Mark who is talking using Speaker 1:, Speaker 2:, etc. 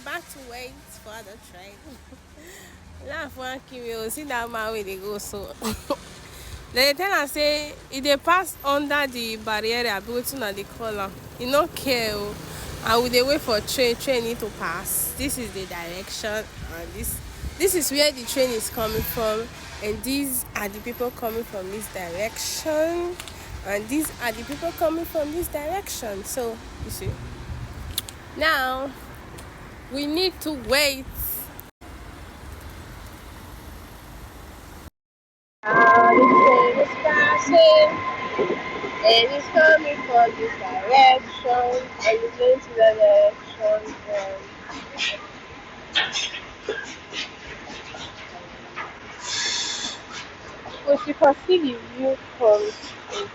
Speaker 1: back to wait for the train. Laugh one kill see that man where they go so. Then tell am say if they pass under the barrier abi wetin una dey call am, e no care o. And we dey wait for train need to pass. This is the direction and this is where the train is coming from, and these are the people coming from this direction, and these are the people coming from this direction. So you see, now we need to wait. The train is passing and it's coming from this direction, and it's going to the direction. We should see the view from this.